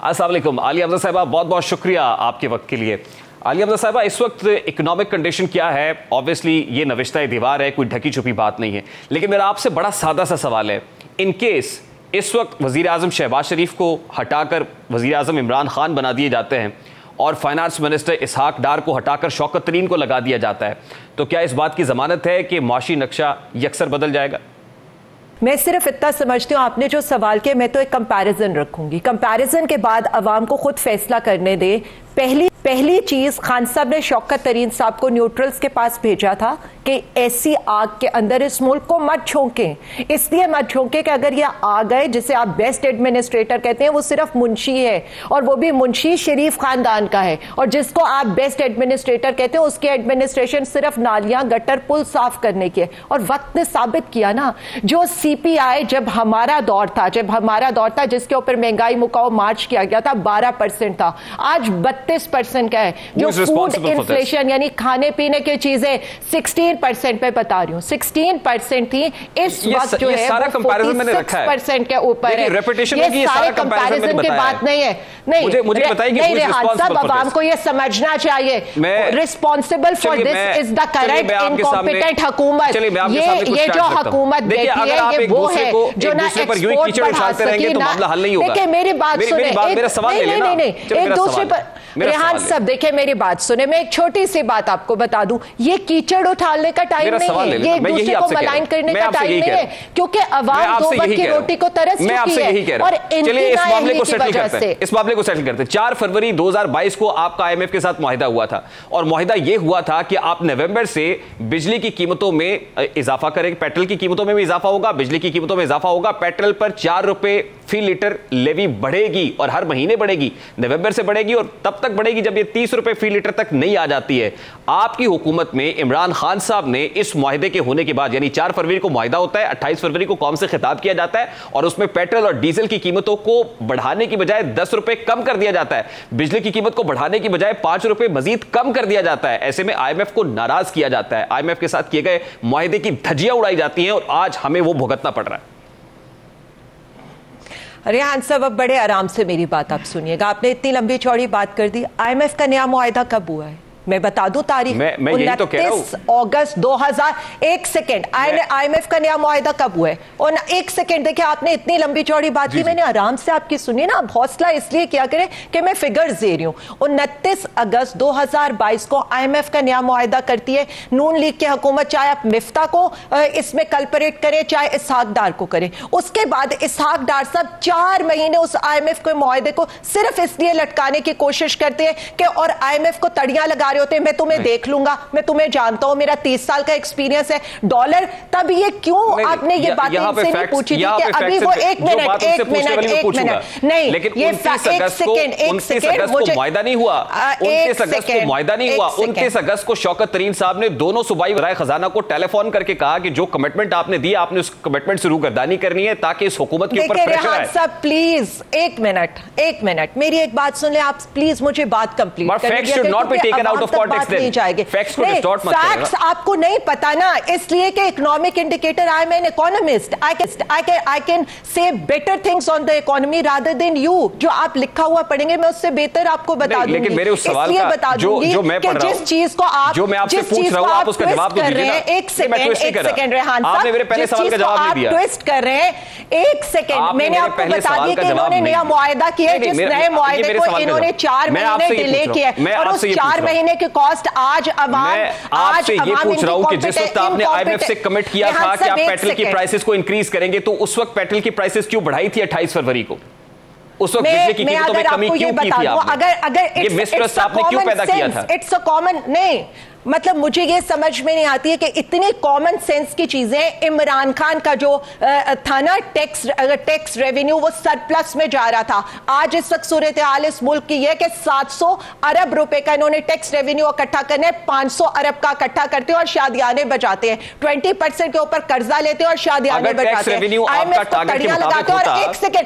السلام علیکم عالیہ حمزہ صاحبہ، بہت بہت شکریہ آپ کے وقت کے لیے. عالیہ حمزہ صاحبہ، اس وقت اکنامک کنڈیشن کیا ہے؟ آبویسلی یہ نوشتہ دیوار ہے، کوئی ڈھکی چھپی بات نہیں ہے، لیکن میرا آپ سے بڑا سادہ سا سوال ہے. ان کیس اس وقت وزیر اعظم شہباز شریف کو ہٹا کر وزیر اعظم عمران خان بنا دیے جاتے ہیں اور فائنانس منسٹر اسحاق ڈار کو ہٹا کر شوکت ترین کو لگا دیا جاتا ہے، تو کیا اس بات کی ضمانت ہے کہ معاشی نقشہ یکسر بدل جائے گا؟ میں صرف اتنا سمجھتی ہوں، آپ نے جو سوال کیا میں تو ایک کمپیریزن رکھوں گی. کمپیریزن کے بعد عوام کو خود فیصلہ کرنے دے. پہلی چیز، خان صاحب نے شوکت ترین صاحب کو نیوٹرلز کے پاس بھیجا تھا کہ ایسی آگ کے اندر اس ملک کو مت جھونکیں. اس لیے مت جھونکیں کہ اگر یہ آ گئے، جسے آپ بیسٹ ایڈمنسٹریٹر کہتے ہیں، وہ صرف منشی ہے اور وہ بھی منشی شریف خاندان کا ہے، اور جس کو آپ بیسٹ ایڈمنسٹریٹر کہتے ہیں اس کی ایڈمنسٹریشن صرف نالیاں گٹر پل صاف کرنے کی ہے. اور وقت نے ثابت کیا نا، جو سی پی آئی جب ہمارا دور تھا جس کے اوپر مہنگائی مکاؤ مارچ کیا گیا تھا 12% تھا، آج 32% کا ہے. جو فوڈ انفلیشن یعنی کھانے پینے کی چیزیں 16% پہ بتا رہی ہوں، 16% تھی، اس وقت جو ہے 46% کے اوپر ہے. یہ سارے کمپیریزن کی بات نہیں ہے. نہیں ریحان صاحب، عوام کو یہ سمجھنا چاہیے responsible for this is the current incompetent حکومت. یہ جو حکومت دیتی ہے یہ وہ ہے جو نہ ایکسپورٹ بڑھا سکی نہ. دیکھیں میری بات سنیں، ایک دوسرے پر ریحان صاحب دیکھیں میری بات سنیں. میں ایک چھوٹی سی بات آپ کو بتا دوں، یہ کیچڑ اٹھالنے کا ٹائم نہیں ہے، یہ ایک دوسرے کو ملائن کرنے کا ٹائم نہیں ہے، کیونکہ عوام دو وقت کی روٹی کو ترس چکی ہے اور ان کی نااہلی کی وجہ سے. اس معاملے کو سیٹل کرتے ہیں. 4 فروری 2022 کو آپ کا IMF کے ساتھ معاہدہ ہوا تھا، اور معاہدہ یہ ہوا تھا کہ آپ نومبر سے بجلی کی قیمتوں میں اضافہ کریں. پیٹرول کی قیمتوں میں بھی اضافہ ہوگا، بجلی کی قیمتوں میں اضافہ ہوگا. پیٹرول پر 4 روپے فی لیٹر لیوی بڑھے گی اور ہر مہینے بڑھے گی. نومبر سے بڑھے گی اور تب تک بڑھے گی جب یہ 30 روپے فی لیٹر تک نہیں آ جاتی ہے. آپ کی حکومت میں عمران خان صاحب نے اس معاہدے کے ہونے کے بعد، یعنی 4 فروری کو معاہدہ ہوتا ہے، 28 فروری کو قوم سے خطاب کیا جاتا ہے اور اس میں پیٹرول اور ڈیزل کی قیمتوں کو بڑھانے کی بجائے 10 روپے کم کر دیا جاتا ہے. بجلی کی قیمت کو بڑھانے کی بجائے 5 روپے مزید کم کر دیا جاتا ہے. ایسے میں IMF کو ناراض کیا جاتا ہے، IMF کے ساتھ کیے گئے معاہدے کی دھجیاں اڑائی جاتی ہیں اور آج ہمیں وہ بھگتنا پڑ رہا ہے. ریحان صاحب اب بڑے آرام سے میری بات آپ سنیے گا. آپ نے اتنی لمبی چوڑی بات کر دی. IMF کا نیا معاہدہ کب ہوا ہے؟ میں بتا دوں تاریخ، 29 اگست 2000. ایک سیکنڈ، IMF کا نیا معاہدہ کب ہوا ہے؟ اور ایک سیکنڈ دیکھیں، آپ نے اتنی لمبی چوڑی بات کی، میں نے آرام سے آپ کی سنی نا. اب حوصلہ اس لیے کیا کریں کہ میں فگرز دے رہی ہوں. 29 اگست 2022 کو IMF کا نیا معاہدہ کرتی ہے نون لیگ کی حکومت، چاہے آپ مفتہ کو اس میں کلپریٹ کریں چاہے اسحاق ڈار کو کریں. اس کے بعد اسحاق ڈار صاحب 4 مہینے اس IMF کے معاہدے کو صرف اس لیے لٹکانے کی کوشش کرتے ہیں کہ اور IMF کو تڑیاں لگا رہے ہوتے ہیں، میں تمہیں دیکھ لوں گا، میں تمہیں جانتا ہوں، میرا 30 سال کا ایکسپیرینس ہے. ڈالر تب یہ کیوں آپ نے یہ باتیں ان سے نہیں پوچھی تھی کہ ابھی وہ ایک منٹ نہیں، یہ 29 اگست کو معاہدہ نہیں ہوا، 29 اگست کو شوکت ترین صاحب نے دونوں صوبائی وزرائے خزانہ کو ٹیلی فون کر کے کہا کہ جو کمٹمنٹ آپ نے دی آپ نے اس کمٹمنٹ سے روگردانی کرنی ہے تاکہ اس حکومت کے اوپر پریشر آئے. صاحب پلیز ایک منٹ میری ایک بات سن لیں آپ پلیز، مجھے بات کمپلیٹ فیکٹس آپ کو نہیں پتا نا، اس لیے کہ economic indicator I am an economist, I can say better things on the economy rather than you. جو آپ لکھا ہوا پڑھیں گے میں اس سے بہتر آپ کو بتا دوں گی. اس لیے بتا دوں گی کہ جس چیز کو آپ ٹویسٹ کر رہے ہیں، ایک سیکنڈ ریحان صاحب، جس چیز کو آپ ٹویسٹ کر رہے ہیں، ایک سیکنڈ میں نے آپ کو بتا دیا کہ انہوں نے نیا معاہدہ کیا ہے، جس نئے معاہدے کو انہوں نے 4 مہینے ڈیلے کیا ہے اور اس 4 مہینے کی کاسٹ آج آپ سے یہ پوچھ رہا ہوں کہ جس وقت آپ نے IMF سے کمٹ کیا تھا کہ آپ پیٹرول کی پرائسز کو انکریز کریں گے تو اس وقت پیٹرول کی پرائسز کیوں بڑھائی تھی 28 فروری کو؟ اس وقت بجلی کی قیمتوں میں کمی کیوں کی تھی آپ نے؟ یہ مسٹرس آپ نے کیوں پیدا کیا تھا؟ اٹس اے کامن نہیں، مطلب مجھے یہ سمجھ میں نہیں آتی ہے کہ اتنی کامن سینس کی چیزیں. عمران خان کا جو تھا نا ٹیکس ریونیو وہ سرپلس میں جا رہا تھا. آج اس وقت صورتحال اس ملک کی یہ کہ 700 ارب روپے کا انہوں نے ٹیکس ریونیو اکٹھا کرنا ہے، 500 ارب کا اکٹھا کرتے ہیں اور شادیانے بجاتے ہیں، 20% کے اوپر قرضہ لیتے ہیں اور شادیانے بجاتے ہیں. IMF کو تڑیاں لگاتے ہیں. اور ایک سیکنڈ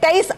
23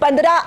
15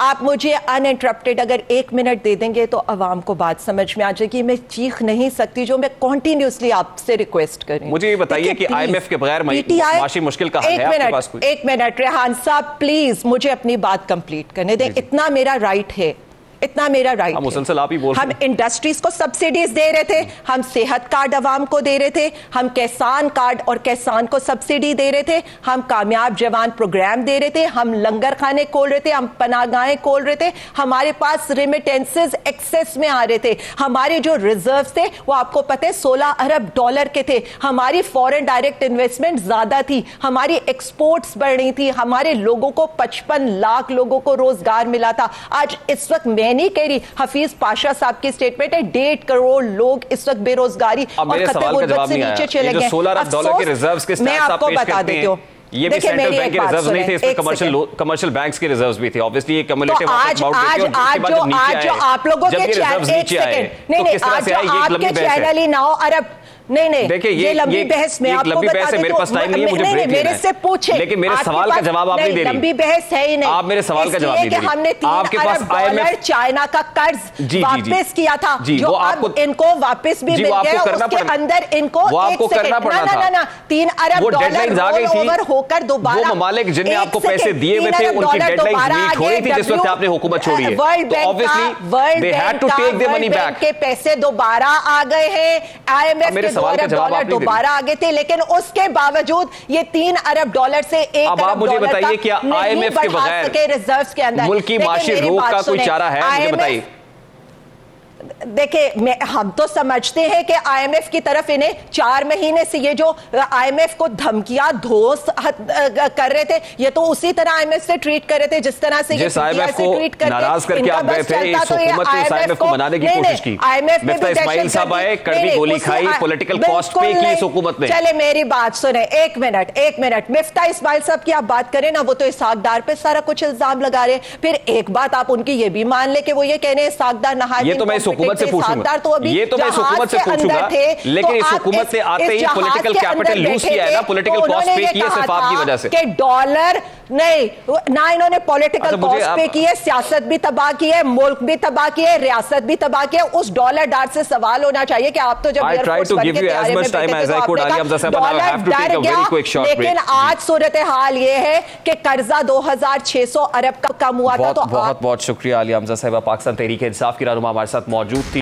آپ مجھے انٹرپٹیڈ اگر 1 منٹ دے دیں گے تو عوام کو بات سمجھ میں آ جائے گی. میں چیخ نہیں سکتی جو میں کنٹینیوسلی آپ سے ریکویسٹ کر رہی ہوں. مجھے یہ بتائیے کہ آئی ایم ایف کے بغیر معاشی مشکل کہاں ہے آپ کے پاس کوئی؟ 1 منٹ ریحان صاحب پلیز مجھے اپنی بات کمپلیٹ کرنے دیں. اتنا میرا رائٹ ہے, اتنا میرا رائٹ ہے. مسلسل آپ ہی بول رہے ہیں. ہم انڈسٹریز کو سبسڈیز دے رہے تھے, ہم صحت کارڈ عوام کو دے رہے تھے, ہم کسان کارڈ اور کسان کو سبسڈی دے رہے تھے, ہم کامیاب جوان پروگرام دے رہے تھے, ہم لنگر خانے کھول رہے تھے, ہم پناہ گاہیں کھول رہے تھے, ہمارے پاس ریمیٹنسز ایکسس میں آ رہے تھے, ہمارے جو ریزروز تھے وہ آپ کو پتہ ہے $16 ارب کے تھے, ہماری فورن ڈائریکٹ انویسٹمنٹ زیادہ تھی, ہماری ایکسپورٹس بڑھ رہی تھی, ہمارے لوگوں کو 55 لاکھ لوگوں کو روزگار ملا تھا. آج اس وقت میں نہیں کہہ رہی, حفیظ پاشا صاحب کی سٹیٹمنٹ ہے 1.5 کروڑ لوگ اس وقت بے روزگاری اور خطے غربت سے نیچے چلے گئے. $16 ارب کے ریزروز کے سٹیٹس آپ پیش کرتے ہیں, یہ بھی سینٹرل بینک کے ریزروز نہیں تھے, اس میں کمرشل بینکس کے ریزروز بھی تھے. obviously یہ کمیولیٹیو آج جو آپ لوگوں کے چینل ہی 9 ارب نہیں دیکھیں یہ لمبی بحث میں آپ کو بتا دیں, میرے پاس ٹائم نہیں ہے, مجھے بریک لینا ہے. میرے سے پوچھیں, لیکن میرے سوال کا جواب آپ نہیں دے رہی. لمبی بحث ہے ہی نہیں, آپ میرے سوال کا جواب نہیں دے رہی. ہم نے $3 ارب چائنا کا قرض واپس کیا تھا, جو اب ان کو واپس بھی مل گیا, اس کے اندر ان کو 3 ارب رول اوور ہو کر دوبارہ وہ ممالک جن نے آپ کو پیسے دیے ہوئے تھے ان کی ڈیڈ لائن میٹ ہو رہی تھی جس وقت آپ نے حکومت چھوڑی ہے, ورلڈ بینک کے پیسے دوبارہ آ گئے ہیں, IMF کے $2 ارب دوبارہ آگے تھے, لیکن اس کے باوجود یہ $3 ارب سے $1 اب آپ مجھے بتائیے کیا IMF کے بغیر ملک کی معاشی روک کا کوئی چارہ ہے؟ مجھے بتائیے. دیکھیں ہم تو سمجھتے ہیں کہ IMF کی طرف انہیں 4 مہینے سے یہ جو IMF کو دھمکیاں دھوس کر رہے تھے, یہ تو اسی طرح IMF سے ٹریٹ کر رہے تھے جس طرح سے جس IMF کو ناراض کر کے آپ گئے تھے. اس حکومت نے اس IMF کو منانے کی کوشش کی, مفتہ اسماعیل صاحب آئے, کڑوی گولی کھائی, پولیٹیکل کاسٹ پے کی اس حکومت نے. چلے میری بات سنیں, 1 منٹ. مفتہ اسماعیل صاحب کی آپ بات کریں نا, وہ تو اسحاق ڈار پہ سارا کچھ الزام لگا رہے ہیں. پھر ایک بات آپ ان کی یہ بھی مان لے کہ وہ یہ کہہ رہے ہیں اسحاق ڈار نہایت, یہ تو میں اس حکومت سے پوچھوں گا, یہ تو میں اس حکومت سے پوچھوں گا, لیکن اس حکومت نے آتے ہی پولیٹیکل کیپٹل لوز کیا ہے نا, پولیٹیکل کاسٹ پے کی ہے صرف آپ کی وجہ سے. کہ ڈالر نہیں, نہ انہوں نے پولیٹیکل کاسٹ پے کی ہے, سیاست بھی تباہ کی ہے, ملک بھی تباہ کی ہے, ریاست بھی تباہ کی ہے. اس ڈالر ڈار سے سوال ہونا چاہیے کہ آپ تو جب ایئر فورس بن کے تیارے میں بیٹھے تھے تو آپ نے کہا ڈالر ڈر گیا, لیکن آج صورتحال یہ ہے کہ قرضہ 2600 ارب کا کم ہوا تھا. تو بہت بہت شکریہ عالیہ حمزہ صاحبہ, پاکستان تحریک انصاف کی رہنما ہمارے ساتھ موجود تھی.